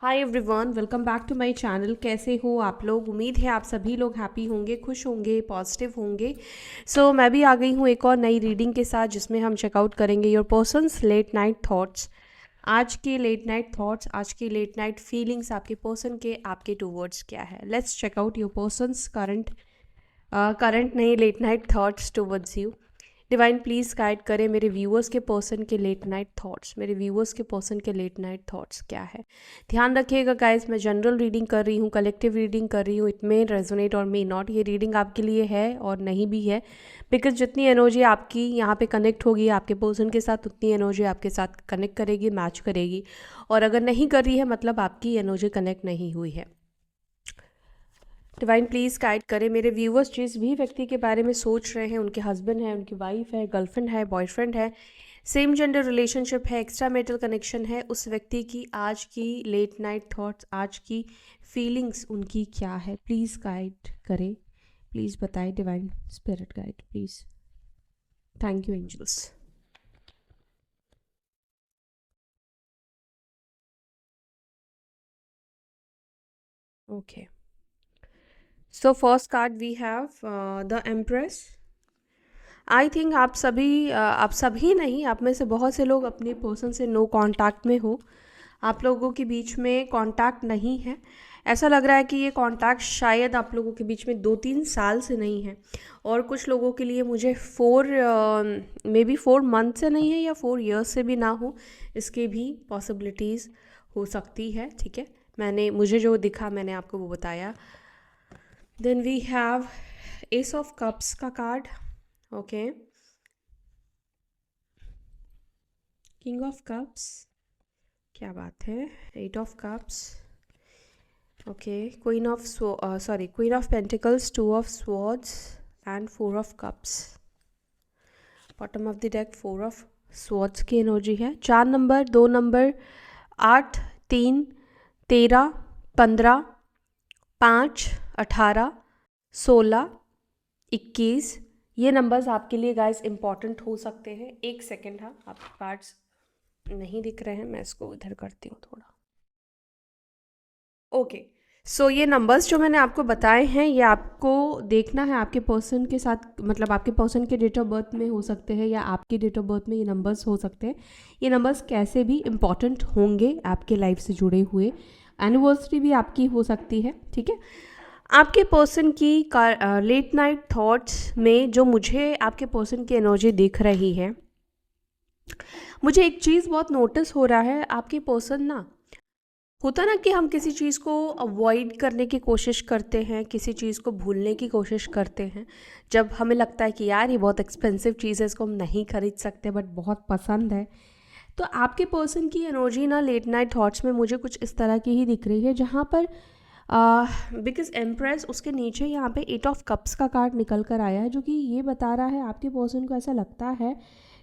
Hi everyone, welcome back to my channel. कैसे हो आप लोग? उम्मीद है आप सभी लोग हैप्पी होंगे, खुश होंगे, पॉजिटिव होंगे। मैं भी आ गई हूँ एक और नई रीडिंग के साथ, जिसमें हम चेकआउट करेंगे your persons late night thoughts. आज के लेट नाइट थॉट्स, आज की लेट नाइट फीलिंग्स आपके पर्सन के आपके टूवर्ड्स क्या है। Let's check out your persons current नहीं, late night thoughts towards you. Divine please guide करें मेरे व्यूअर्स के पर्सन के लेट नाइट थॉट्स। मेरे व्यूअर्स के पर्सन के लेट नाइट थॉट्स क्या है? ध्यान रखिएगा गाइस, मैं जनरल रीडिंग कर रही हूँ, कलेक्टिव रीडिंग कर रही हूँ। इट मे रेजोनेट और मे नॉट। ये रीडिंग आपके लिए है और नहीं भी है, बिकॉज जितनी एनर्जी आपकी यहाँ पे कनेक्ट होगी आपके पर्सन के साथ, उतनी एनर्जी आपके साथ कनेक्ट करेगी, मैच करेगी। और अगर नहीं कर रही है, मतलब आपकी एनर्जी कनेक्ट नहीं हुई है। डिवाइन प्लीज़ गाइड करें मेरे व्यूवर्स जिस भी व्यक्ति के बारे में सोच रहे हैं, उनके हस्बैंड है, उनकी वाइफ है, गर्लफ्रेंड है, बॉयफ्रेंड है, सेम जेंडर रिलेशनशिप है, एक्स्ट्रा मैरिटल कनेक्शन है, उस व्यक्ति की आज की लेट नाइट थॉट्स, आज की फीलिंग्स उनकी क्या है। प्लीज़ गाइड करें, प्लीज़ बताएं divine spirit guide please. Thank you angels. Okay, so first card we have the Empress. I think आप सभी नहीं, आप में से बहुत से लोग अपने पर्सन से नो कांटेक्ट में हो। आप लोगों के बीच में कांटेक्ट नहीं है। ऐसा लग रहा है कि ये कांटेक्ट शायद आप लोगों के बीच में 2-3 साल से नहीं है, और कुछ लोगों के लिए मुझे 4 मंथ से नहीं है, या 4 years से भी ना हो, इसके भी पॉसिबिलिटीज़ हो सकती है। ठीक है, मुझे जो दिखा मैंने आपको वो बताया। Then we have ace of cups का card. Okay, king of cups, क्या बात है, 8 of cups। Okay, queen of pentacles, 2 of swords and 4 of cups। Bottom of the deck 4 of swords की एनर्जी है। 4 नंबर, 2 नंबर, 8, 3, 13, 15, 5, 18, 16, 21। ये numbers आपके लिए guys important हो सकते हैं। एक सेकेंड, हाँ, आपके कार्ड्स नहीं दिख रहे हैं, मैं इसको इधर करती हूँ थोड़ा। ओके, सो ये नंबर्स जो मैंने आपको बताए हैं, ये आपको देखना है आपके पर्सन के साथ, मतलब आपके पर्सन के डेट ऑफ बर्थ में हो सकते हैं, या आपके डेट ऑफ बर्थ में ये नंबर्स हो सकते हैं। ये नंबर्स कैसे भी इम्पॉर्टेंट होंगे आपके लाइफ से जुड़े हुए। एनिवर्सरी भी आपकी हो सकती है। ठीक है, आपके पर्सन की लेट नाइट थॉट्स में जो मुझे आपके पर्सन की एनर्जी दिख रही है, मुझे एक चीज़ बहुत नोटिस हो रहा है। आपके पर्सन ना, होता ना कि हम किसी चीज़ को अवॉइड करने की कोशिश करते हैं, किसी चीज़ को भूलने की कोशिश करते हैं, जब हमें लगता है कि यार ये बहुत एक्सपेंसिव चीज़ है, इसको हम नहीं खरीद सकते, बट बहुत पसंद है। तो आपके पर्सन की एनर्जी ना लेट नाइट थॉट्स में मुझे कुछ इस तरह की ही दिख रही है, जहाँ पर बिकॉज एम्प्रेस, उसके नीचे यहाँ पे 8 of cups का कार्ड निकल कर आया है, जो कि ये बता रहा है आपके पर्सन को ऐसा लगता है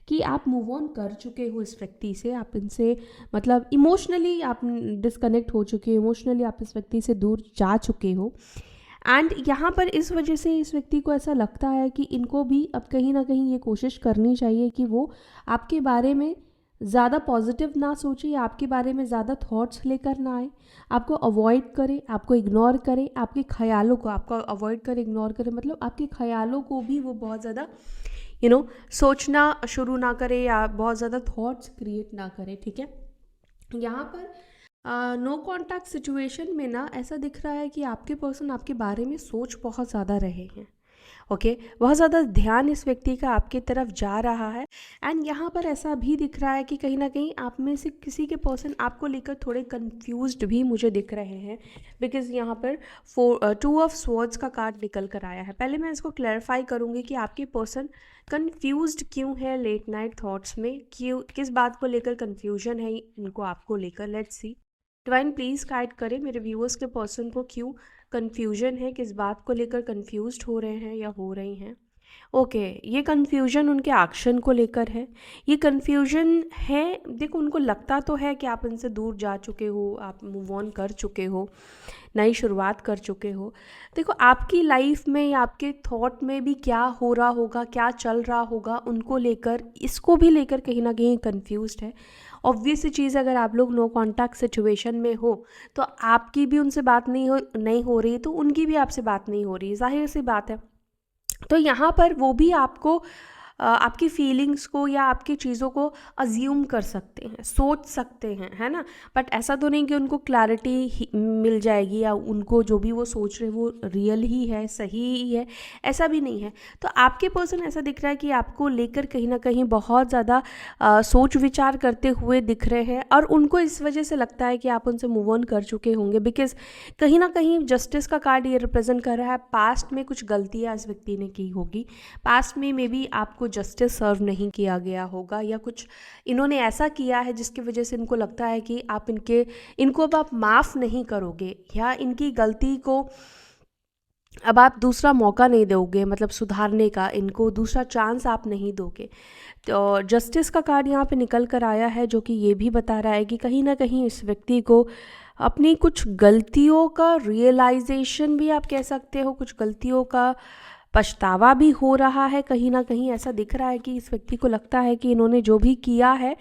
कि आप मूव ऑन कर चुके हो इस व्यक्ति से, आप इनसे मतलब इमोशनली आप डिस्कनेक्ट हो चुके हो, इमोशनली आप इस व्यक्ति से दूर जा चुके हो। एंड यहाँ पर इस वजह से इस व्यक्ति को ऐसा लगता है कि इनको भी अब कहीं ना कहीं ये कोशिश करनी चाहिए कि वो आपके बारे में ज़्यादा पॉजिटिव ना सोचे, आपके बारे में ज़्यादा थॉट्स लेकर ना आए, आपको अवॉइड करे, आपको इग्नोर करे, आपके ख्यालों को आपको अवॉइड करे, इग्नोर करे, मतलब आपके ख्यालों को भी वो बहुत ज़्यादा सोचना शुरू ना करे, या बहुत ज़्यादा थॉट्स क्रिएट ना करे। ठीक है, यहाँ पर नो कॉन्टैक्ट सिचुएशन में ना ऐसा दिख रहा है कि आपके पर्सन आपके बारे में सोच बहुत ज़्यादा रहे हैं। ओके, बहुत ज़्यादा ध्यान इस व्यक्ति का आपकी तरफ जा रहा है। एंड यहाँ पर ऐसा भी दिख रहा है कि कहीं ना कहीं आप में से किसी के पर्सन आपको लेकर थोड़े कंफ्यूज्ड भी मुझे दिख रहे हैं, बिकॉज यहाँ पर 2 of swords का कार्ड निकल कर आया है। पहले मैं इसको क्लैरिफाई करूँगी कि आपके पर्सन कंफ्यूज्ड क्यों है लेट नाइट थॉट्स में, क्यों, किस बात को लेकर कंफ्यूजन है इनको आपको लेकर। Let's see, divine please guide करें मेरे व्यूअर्स के पर्सन को क्यों कन्फ्यूजन है, किस बात को लेकर कन्फ्यूज्ड हो रहे हैं या हो रही हैं। ओके, ये कन्फ्यूजन उनके एक्शन को लेकर है। ये कन्फ्यूजन है, देखो उनको लगता तो है कि आप इनसे दूर जा चुके हो, आप मूव ऑन कर चुके हो, नई शुरुआत कर चुके हो। देखो आपकी लाइफ में या आपके थॉट में भी क्या हो रहा होगा, क्या चल रहा होगा, उनको लेकर, इसको भी लेकर कहीं ना कहीं कन्फ्यूज्ड है। ऑब्वियस सी चीज़, अगर आप लोग नो कॉन्टैक्ट सिचुएशन में हो तो आपकी भी उनसे बात नहीं हो रही, तो उनकी भी आपसे बात नहीं हो रही, जाहिर सी बात है। तो यहाँ पर वो भी आपको आपकी फीलिंग्स को या आपकी चीज़ों को अज्यूम कर सकते हैं, सोच सकते हैं, है ना। बट ऐसा तो नहीं कि उनको क्लैरिटी मिल जाएगी या उनको जो भी वो सोच रहे वो रियल ही है, सही ही है, ऐसा भी नहीं है। तो आपके पर्सन ऐसा दिख रहा है कि आपको लेकर कहीं ना कहीं बहुत ज़्यादा सोच विचार करते हुए दिख रहे हैं, और उनको इस वजह से लगता है कि आप उनसे मूव ऑन कर चुके होंगे, बिकॉज कहीं ना कहीं जस्टिस का कार्ड ये रिप्रेजेंट कर रहा है पास्ट में कुछ गलतियाँ इस व्यक्ति ने की होगी, पास्ट में मे बी आपको जस्टिस सर्व नहीं किया गया होगा, या कुछ इन्होंने ऐसा किया है जिसकी वजह से इनको लगता है कि आप इनको अब आप माफ़ नहीं करोगे, या इनकी गलती को अब आप दूसरा मौका नहीं दोगे, मतलब सुधारने का, इनको दूसरा चांस आप नहीं दोगे। तो जस्टिस का कार्ड यहाँ पे निकल कर आया है, जो कि ये भी बता रहा है कि कहीं ना कहीं इस व्यक्ति को अपनी कुछ गलतियों का रियलाइजेशन भी आप कह सकते हो, कुछ गलतियों का पछतावा भी हो रहा है। कहीं ना कहीं ऐसा दिख रहा है कि इस व्यक्ति को लगता है कि इन्होंने जो भी किया है,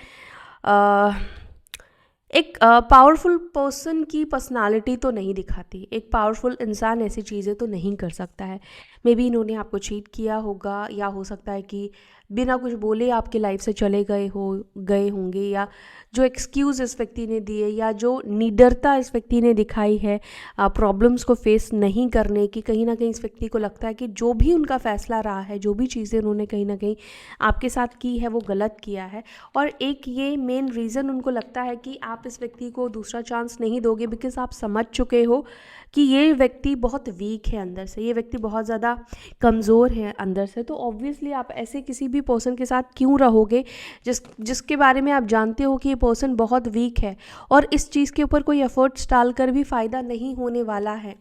एक पावरफुल पर्सन की पर्सनालिटी तो नहीं दिखाती, एक पावरफुल इंसान ऐसी चीज़ें तो नहीं कर सकता है। मे बी इन्होंने आपको चीट किया होगा, या हो सकता है कि बिना कुछ बोले आपकी लाइफ से चले गए होंगे, या जो एक्सक्यूज़ इस व्यक्ति ने दिए, या जो निडरता इस व्यक्ति ने दिखाई है प्रॉब्लम्स को फेस नहीं करने की, कहीं ना कहीं इस व्यक्ति को लगता है कि जो भी उनका फैसला रहा है, जो भी चीज़ें उन्होंने कहीं ना कहीं आपके साथ की है वो गलत किया है। और एक ये मेन रीज़न उनको लगता है कि आप इस व्यक्ति को दूसरा चांस नहीं दोगे, बिकॉज आप समझ चुके हो कि ये व्यक्ति बहुत वीक है अंदर से, ये व्यक्ति बहुत ज़्यादा कमज़ोर है अंदर से। तो ऑब्वियसली आप ऐसे किसी भी पर्सन के साथ क्यों रहोगे जिसके बारे में आप जानते हो कि ये पर्सन बहुत वीक है, और इस चीज़ के ऊपर कोई एफर्ट्स डालकर भी फ़ायदा नहीं होने वाला है।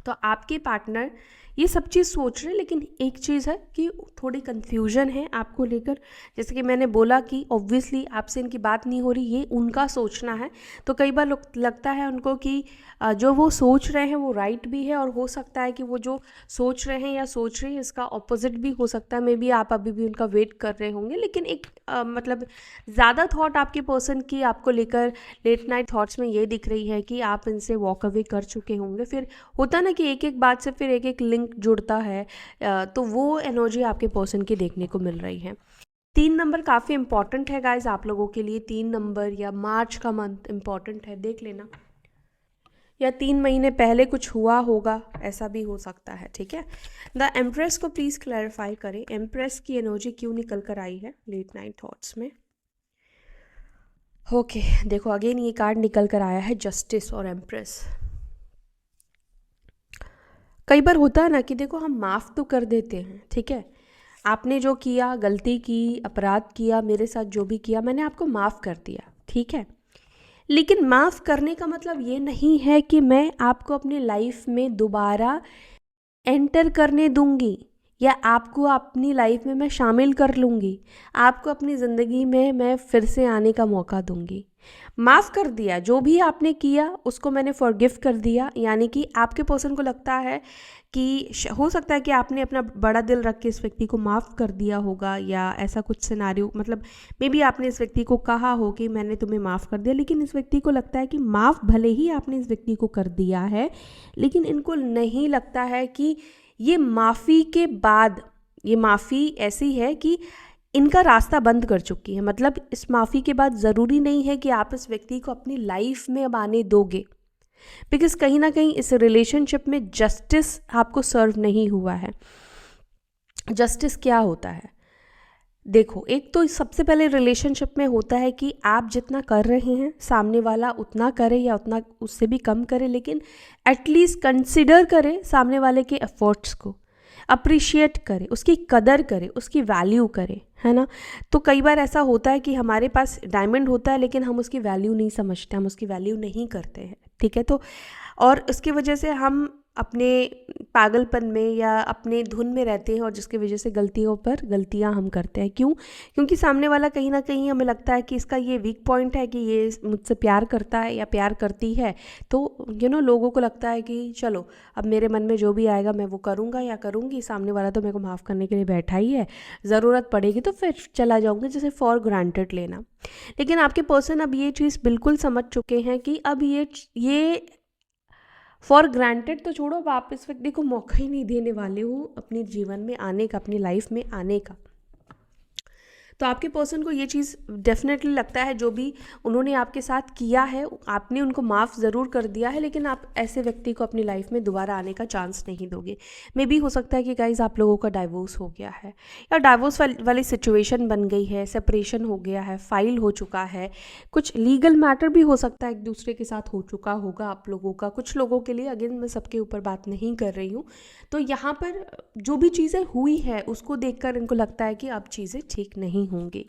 तो आपके पार्टनर ये सब चीज़ सोच रहे हैं, लेकिन एक चीज़ है कि थोड़ी कन्फ्यूजन है आपको लेकर। जैसे कि मैंने बोला कि ऑब्वियसली आपसे इनकी बात नहीं हो रही, ये उनका सोचना है। तो कई बार लगता है उनको कि जो वो सोच रहे हैं वो राइट भी है, और हो सकता है कि वो जो सोच रहे हैं या सोच रही है इसका ऑपोजिट भी हो सकता है। मे बी आप अभी भी उनका वेट कर रहे होंगे, लेकिन एक मतलब ज़्यादा थॉट आपके पर्सन की आपको लेकर लेट नाइट थॉट्स में ये दिख रही है कि आप इनसे वॉक अवे कर चुके होंगे। फिर होता ना कि एक एक बात से फिर एक एक लिंक जुड़ता है, तो वो एनर्जी आपके पर्सन की देखने को मिल रही है। 3 नंबर काफ़ी इंपॉर्टेंट है गाइज आप लोगों के लिए। 3 नंबर या मार्च का मंथ इंपॉर्टेंट है, देख लेना, या 3 महीने पहले कुछ हुआ होगा, ऐसा भी हो सकता है। ठीक है, द एम्प्रेस को प्लीज़ क्लैरिफाई करें, एम्प्रेस की एनर्जी क्यों निकल कर आई है लेट नाइट थॉट्स में। ओके, देखो अगेन ये कार्ड निकल कर आया है जस्टिस और एम्प्रेस। कई बार होता है ना कि देखो हम माफ़ तो कर देते हैं, ठीक है, आपने जो किया, गलती की, अपराध किया, मेरे साथ जो भी किया, मैंने आपको माफ़ कर दिया, ठीक है। लेकिन माफ़ करने का मतलब ये नहीं है कि मैं आपको अपनी लाइफ में दोबारा एंटर करने दूंगी, या आपको अपनी लाइफ में मैं शामिल कर लूँगी, आपको अपनी ज़िंदगी में मैं फिर से आने का मौका दूंगी। माफ़ कर दिया, जो भी आपने किया उसको मैंने फॉरगिव कर दिया। यानी कि आपके पर्सन को लगता है कि हो सकता है कि आपने अपना बड़ा दिल रख के इस व्यक्ति को माफ़ कर दिया होगा, या ऐसा कुछ सिनारियो, मतलब मे बी आपने इस व्यक्ति को कहा हो कि मैंने तुम्हें माफ़ कर दिया, लेकिन इस व्यक्ति को लगता है कि माफ़ भले ही आपने इस व्यक्ति को कर दिया है, लेकिन इनको नहीं लगता है कि ये माफ़ी के बाद, ये माफ़ी ऐसी है कि इनका रास्ता बंद कर चुकी है। मतलब इस माफ़ी के बाद ज़रूरी नहीं है कि आप इस व्यक्ति को अपनी लाइफ में अब आने दोगे, बिकॉज कहीं ना कहीं इस रिलेशनशिप में जस्टिस आपको सर्व नहीं हुआ है। जस्टिस क्या होता है, देखो, एक तो सबसे पहले रिलेशनशिप में होता है कि आप जितना कर रहे हैं सामने वाला उतना करे या उतना उससे भी कम करे, लेकिन एटलीस्ट कंसिडर करे सामने वाले के एफर्ट्स को, अप्रिशिएट करे, उसकी कदर करे, उसकी वैल्यू करे, है ना। तो कई बार ऐसा होता है कि हमारे पास डायमंड होता है लेकिन हम उसकी वैल्यू नहीं समझते, हम उसकी वैल्यू नहीं करते हैं, ठीक है। तो और उसकी वजह से हम अपने पागलपन में या अपने धुन में रहते हैं और जिसकी वजह से गलतियों पर गलतियां हम करते हैं। क्यों? क्योंकि सामने वाला कहीं ना कहीं हमें लगता है कि इसका ये वीक पॉइंट है कि ये मुझसे प्यार करता है या प्यार करती है। तो लोगों को लगता है कि चलो अब मेरे मन में जो भी आएगा मैं वो करूँगा या करूँगी, सामने वाला तो मेरे को माफ़ करने के लिए बैठा ही है, ज़रूरत पड़ेगी तो फिर चला जाऊँगी, जैसे फॉर ग्रांटेड लेना। लेकिन आपके पर्सन अब ये चीज़ बिल्कुल समझ चुके हैं कि अब ये फॉर ग्रांटेड तो छोड़ो, अब आप इस व्यक्ति को मौका ही नहीं देने वाले हो अपने जीवन में आने का, अपनी लाइफ में आने का। तो आपके पर्सन को ये चीज़ डेफिनेटली लगता है, जो भी उन्होंने आपके साथ किया है आपने उनको माफ़ ज़रूर कर दिया है, लेकिन आप ऐसे व्यक्ति को अपनी लाइफ में दोबारा आने का चांस नहीं दोगे। मे बी हो सकता है कि गाइज आप लोगों का डाइवोर्स हो गया है या डाइवोर्स वाली सिचुएशन बन गई है, सेपरेशन हो गया है, फाइल हो चुका है, कुछ लीगल मैटर भी हो सकता है एक दूसरे के साथ हो चुका होगा आप लोगों का। कुछ लोगों के लिए, अगेन मैं सबके ऊपर बात नहीं कर रही हूँ, तो यहाँ पर जो भी चीज़ें हुई है उसको देखकर इनको लगता है कि अब चीज़ें ठीक नहीं होंगी।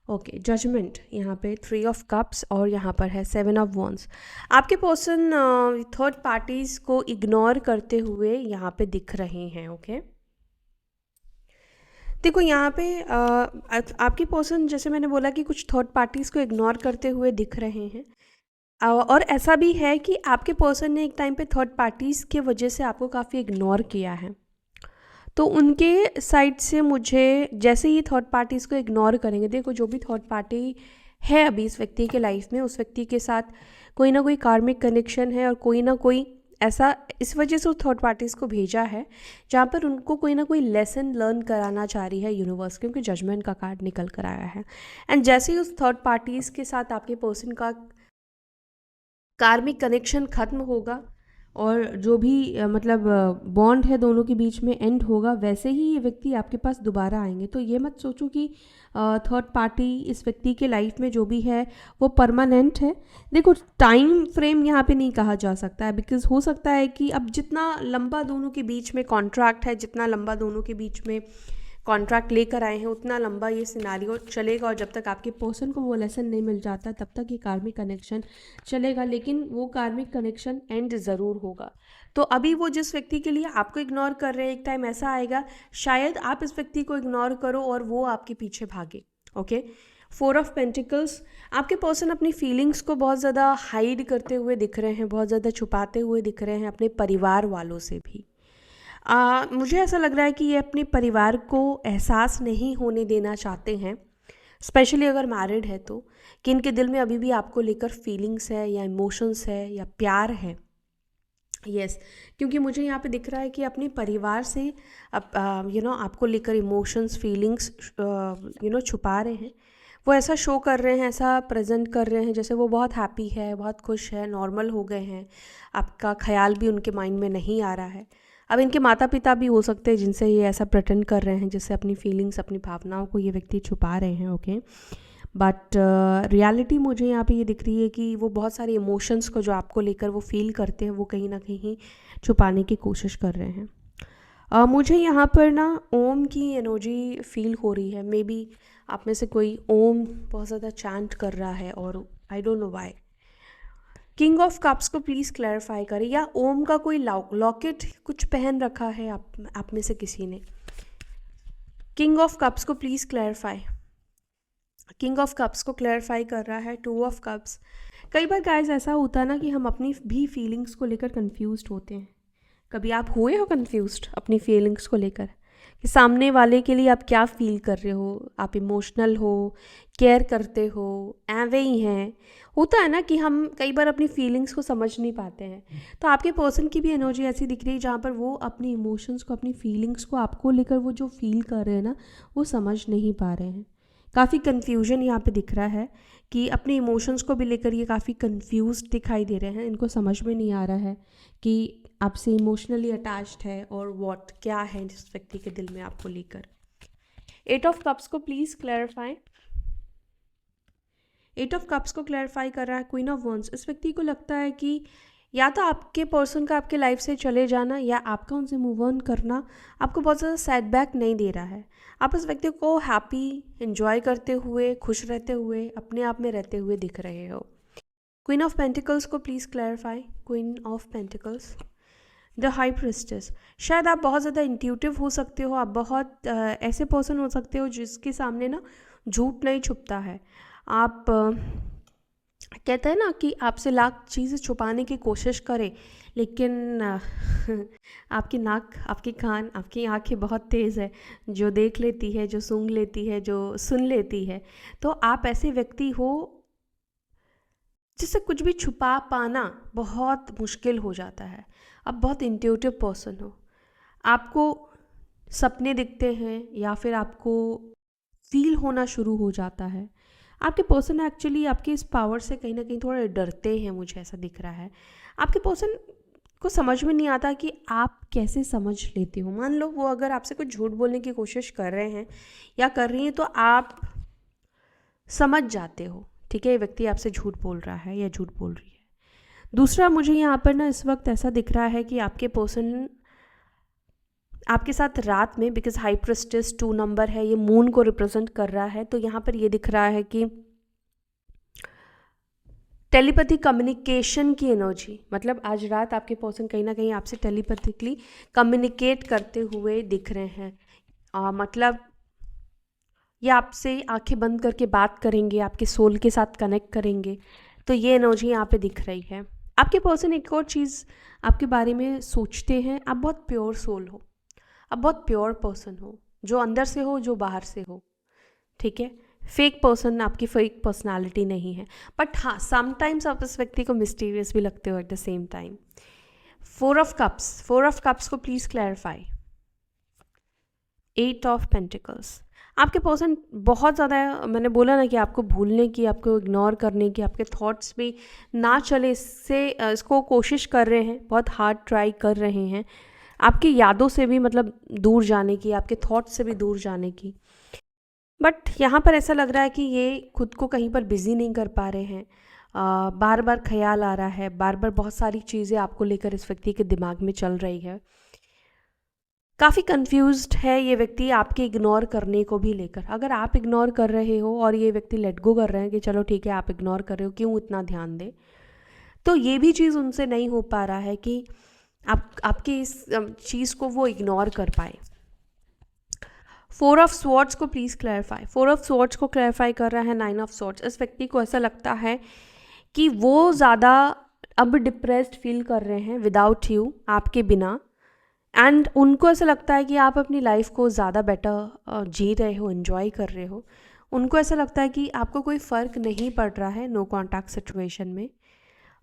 ओके, जजमेंट यहाँ पे 3 ऑफ कप्स और यहाँ पर है 7 ऑफ वॉन्ड्स। आपके पर्सन थर्ड पार्टीज़ को इग्नोर करते हुए यहाँ पे दिख रहे हैं। ओके, देखो यहाँ पे आपके पर्सन, जैसे मैंने बोला कि कुछ थर्ड पार्टीज़ को इग्नोर करते हुए दिख रहे हैं, और ऐसा भी है कि आपके पर्सन ने एक टाइम पे थर्ड पार्टीज़ के वजह से आपको काफ़ी इग्नोर किया है। तो उनके साइड से मुझे, जैसे ही थर्ड पार्टीज़ को इग्नोर करेंगे, देखो जो भी थर्ड पार्टी है अभी इस व्यक्ति के लाइफ में, उस व्यक्ति के साथ कोई ना कोई कार्मिक कनेक्शन है और कोई ना कोई ऐसा, इस वजह से उस थर्ड पार्टीज़ को भेजा है जहाँ पर उनको कोई ना कोई लेसन लर्न कराना चाह रही है यूनिवर्स, क्योंकि जजमेंट का कार्ड निकल कर आया है। एंड जैसे ही उस थर्ड पार्टीज़ के साथ आपके पर्सन का कार्मिक कनेक्शन ख़त्म होगा और जो भी मतलब बॉन्ड है दोनों के बीच में एंड होगा, वैसे ही ये व्यक्ति आपके पास दोबारा आएंगे। तो ये मत सोचो कि थर्ड पार्टी इस व्यक्ति के लाइफ में जो भी है वो परमानेंट है। देखो टाइम फ्रेम यहाँ पे नहीं कहा जा सकता है, बिकॉज हो सकता है कि अब जितना लंबा दोनों के बीच में कॉन्ट्रैक्ट है, जितना लंबा दोनों के बीच में कॉन्ट्रैक्ट लेकर आए हैं, उतना लंबा ये सिनारियो चलेगा और जब तक आपके पर्सन को वो लेसन नहीं मिल जाता तब तक ये कार्मिक कनेक्शन चलेगा, लेकिन वो कार्मिक कनेक्शन एंड ज़रूर होगा। तो अभी वो जिस व्यक्ति के लिए आपको इग्नोर कर रहे हैं, एक टाइम ऐसा आएगा शायद आप इस व्यक्ति को इग्नोर करो और वो आपके पीछे भागे। ओके, 4 ऑफ पेंटिकल्स, आपके पर्सन अपनी फीलिंग्स को बहुत ज़्यादा हाइड करते हुए दिख रहे हैं, बहुत ज़्यादा छुपाते हुए दिख रहे हैं अपने परिवार वालों से भी। मुझे ऐसा लग रहा है कि ये अपने परिवार को एहसास नहीं होने देना चाहते हैं, स्पेशली अगर मैरिड है तो, कि इनके दिल में अभी भी आपको लेकर फीलिंग्स है या इमोशंस है या प्यार है। यस, क्योंकि मुझे यहाँ पे दिख रहा है कि अपने परिवार से आपको लेकर इमोशंस, फीलिंग्स छुपा रहे हैं। वो ऐसा शो कर रहे हैं, ऐसा प्रेजेंट कर रहे हैं जैसे वो बहुत हैप्पी है, बहुत खुश है, नॉर्मल हो गए हैं, आपका ख्याल भी उनके माइंड में नहीं आ रहा है। अब इनके माता पिता भी हो सकते हैं जिनसे ये ऐसा प्रेटेंड कर रहे हैं, जिससे अपनी फीलिंग्स, अपनी भावनाओं को ये व्यक्ति छुपा रहे हैं। ओके, बट रियलिटी मुझे यहाँ पे ये दिख रही है कि वो बहुत सारे इमोशंस को जो आपको लेकर वो फील करते हैं, वो कहीं ना कहीं छुपाने की कोशिश कर रहे हैं। मुझे यहाँ पर ना ओम की एनर्जी फील हो रही है। मे बी आप में से कोई ओम बहुत ज़्यादा चैंट कर रहा है और I don't know why. King of cups को प्लीज़ क्लैरिफाई करें, या ओम का कोई लॉकेट कुछ पहन रखा है आप में से किसी ने। किंग ऑफ कप्स को please clarify. King of cups को क्लैरिफाई कर रहा है 2 ऑफ कप्स। कई बार गाइस ऐसा होता है ना कि हम अपनी भी फीलिंग्स को लेकर कंफ्यूज्ड होते हैं। कभी आप हुए हो कंफ्यूज्ड अपनी फीलिंग्स को लेकर कि सामने वाले के लिए आप क्या फील कर रहे हो, आप इमोशनल हो, केयर करते हो, एवे ही हैं। होता है ना कि हम कई बार अपनी फीलिंग्स को समझ नहीं पाते हैं। तो आपके पर्सन की भी एनर्जी ऐसी दिख रही है जहाँ पर वो अपनी इमोशंस को, अपनी फीलिंग्स को आपको लेकर वो जो फील कर रहे हैं ना, वो समझ नहीं पा रहे हैं। काफ़ी कन्फ्यूजन यहाँ पे दिख रहा है कि अपने इमोशंस को भी लेकर ये काफ़ी कंफ्यूज्ड दिखाई दे रहे हैं। इनको समझ में नहीं आ रहा है कि आपसे इमोशनली अटैच्ड है और व्हाट क्या है जिस व्यक्ति के दिल में आपको लेकर। 8 ऑफ कप्स को प्लीज़ क्लैरिफाई। 8 ऑफ कप्स को क्लैरिफाई कर रहा है क्वीन ऑफ वॉन्ड्स। इस व्यक्ति को लगता है कि या तो आपके पर्सन का आपके लाइफ से चले जाना या आपका उनसे मूव ऑन करना आपको बहुत ज़्यादा सेटबैक नहीं दे रहा है। आप इस व्यक्ति को हैप्पी, एंजॉय करते हुए, खुश रहते हुए, अपने आप में रहते हुए दिख रहे हो। क्वीन ऑफ पेंटिकल्स को please clarify. Queen of pentacles, the high priestess, शायद आप बहुत ज़्यादा इंट्यूटिव हो सकते हो, आप बहुत ऐसे पर्सन हो सकते हो जिसके सामने ना झूठ नहीं छुपता है। आप कहते हैं ना कि आपसे लाख चीज़ें छुपाने की कोशिश करें, लेकिन आपकी नाक, आपकी कान, आपकी आंखें बहुत तेज़ है, जो देख लेती है, जो सूंघ लेती है, जो सुन लेती है। तो आप ऐसे व्यक्ति हो जिससे कुछ भी छुपा पाना बहुत मुश्किल हो जाता है। आप बहुत इंट्यूटिव पर्सन हो, आपको सपने दिखते हैं या फिर आपको फील होना शुरू हो जाता है। आपके पर्सन एक्चुअली आपके इस पावर से कहीं ना कहीं थोड़े डरते हैं, मुझे ऐसा दिख रहा है। आपके पर्सन को समझ में नहीं आता कि आप कैसे समझ लेते हो। मान लो वो अगर आपसे कुछ झूठ बोलने की कोशिश कर रहे हैं या कर रही हैं तो आप समझ जाते हो, ठीक है, ये व्यक्ति आपसे झूठ बोल रहा है या झूठ बोल रही है। दूसरा, मुझे यहाँ पर ना इस वक्त ऐसा दिख रहा है कि आपके पर्सन आपके साथ रात में, बिकॉज हाई प्रिस्टेस 2 नंबर है, ये मून को रिप्रेजेंट कर रहा है, तो यहाँ पर ये दिख रहा है कि टेलीपैथी कम्युनिकेशन की एनर्जी, मतलब आज रात आपके पर्सन कहीं ना कहीं आपसे टेलीपैथिकली कम्युनिकेट करते हुए दिख रहे हैं। मतलब ये आपसे आंखें बंद करके बात करेंगे, आपके सोल के साथ कनेक्ट करेंगे। तो ये एनर्जी यहाँ पे दिख रही है। आपके पर्सन एक और चीज़ आपके बारे में सोचते हैं, आप बहुत प्योर सोल हो, आप बहुत प्योर पर्सन हो, जो अंदर से हो, जो बाहर से हो, ठीक है। फेक पर्सन, आपकी फेक पर्सनालिटी नहीं है, बट हाँ समटाइम्स आप इस व्यक्ति को मिस्टीरियस भी लगते हो at the same time. 4 of cups को प्लीज़ क्लैरिफाई। 8 ऑफ पेंटिकल्स, आपके पर्सन बहुत ज़्यादा, मैंने बोला ना कि आपको भूलने की, आपको इग्नोर करने की, आपके थॉट्स भी ना चले इसको कोशिश कर रहे हैं, बहुत हार्ड ट्राई कर रहे हैं आपकी यादों से भी मतलब दूर जाने की, आपके थॉट्स से भी दूर जाने की। बट यहाँ पर ऐसा लग रहा है कि ये खुद को कहीं पर बिज़ी नहीं कर पा रहे हैं। बार बार ख्याल आ रहा है, बार बार बहुत सारी चीज़ें आपको लेकर इस व्यक्ति के दिमाग में चल रही है। काफ़ी कंफ्यूज्ड है ये व्यक्ति आपके इग्नोर करने को भी लेकर। अगर आप इग्नोर कर रहे हो और ये व्यक्ति लेट गो कर रहे हैं कि चलो ठीक है आप इग्नोर कर रहे हो, क्यों इतना ध्यान दें, तो ये भी चीज़ उनसे नहीं हो पा रहा है कि आपकी इस चीज़ को वो इग्नोर कर पाए। 4 ऑफ स्वॉर्ड्स को प्लीज़ क्लैरिफाई। 4 ऑफ स्वॉर्ड्स को क्लैरिफाई कर रहा है 9 ऑफ स्वॉर्ड्स। इस व्यक्ति को ऐसा लगता है कि वो ज़्यादा अब डिप्रेस्ड फील कर रहे हैं विदाउट यू, आपके बिना, एंड उनको ऐसा लगता है कि आप अपनी लाइफ को ज़्यादा बेटर जी रहे हो, एंजॉय कर रहे हो। उनको ऐसा लगता है कि आपको कोई फ़र्क नहीं पड़ रहा है नो कॉन्टैक्ट सिचुएशन में।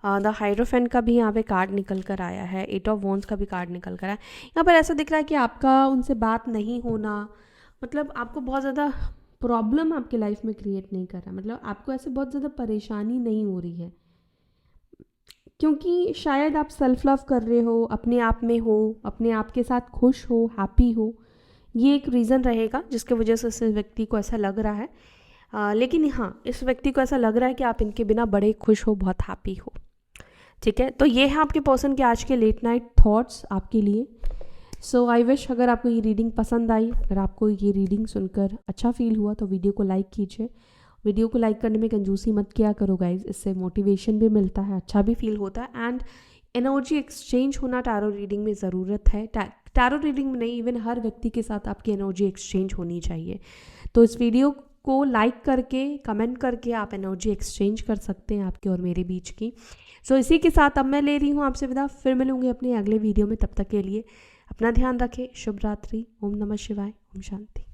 द हाइरोफेंट का भी यहाँ पे कार्ड निकल कर आया है, 8 ऑफ वॉन्ड्स का भी कार्ड निकल कर आया है। यहाँ पर ऐसा दिख रहा है कि आपका उनसे बात नहीं होना मतलब आपको बहुत ज़्यादा प्रॉब्लम आपके लाइफ में क्रिएट नहीं कर रहा, मतलब आपको ऐसे बहुत ज़्यादा परेशानी नहीं हो रही है, क्योंकि शायद आप सेल्फ लव कर रहे हो, अपने आप में हो, अपने आप के साथ खुश हो, हैप्पी हो। ये एक रीज़न रहेगा जिसके वजह से इस व्यक्ति को ऐसा लग रहा है। लेकिन हाँ, इस व्यक्ति को ऐसा लग रहा है कि आप इनके बिना बड़े खुश हो, बहुत हैप्पी हो, ठीक है। तो ये है आपके पर्सन के आज के लेट नाइट थॉट्स आपके लिए। सो आई विश अगर आपको ये रीडिंग पसंद आई, अगर आपको ये रीडिंग सुनकर अच्छा फील हुआ तो वीडियो को लाइक कीजिए। वीडियो को लाइक करने में कंजूसी मत किया करो गाइज, इससे मोटिवेशन भी मिलता है, अच्छा भी फील होता है, एंड एनर्जी एक्सचेंज होना टैरो रीडिंग में ज़रूरत है। टैरो रीडिंग में नहीं, इवन हर व्यक्ति के साथ आपकी एनर्जी एक्सचेंज होनी चाहिए। तो इस वीडियो को लाइक करके, कमेंट करके आप एनर्जी एक्सचेंज कर सकते हैं आपके और मेरे बीच की। सो इसी के साथ अब मैं ले रही हूँ आपसे विदा, फिर मिलूंगी अपने अगले वीडियो में। तब तक के लिए अपना ध्यान रखें। शुभ रात्रि। ओम नमः शिवाय। ओम शांति।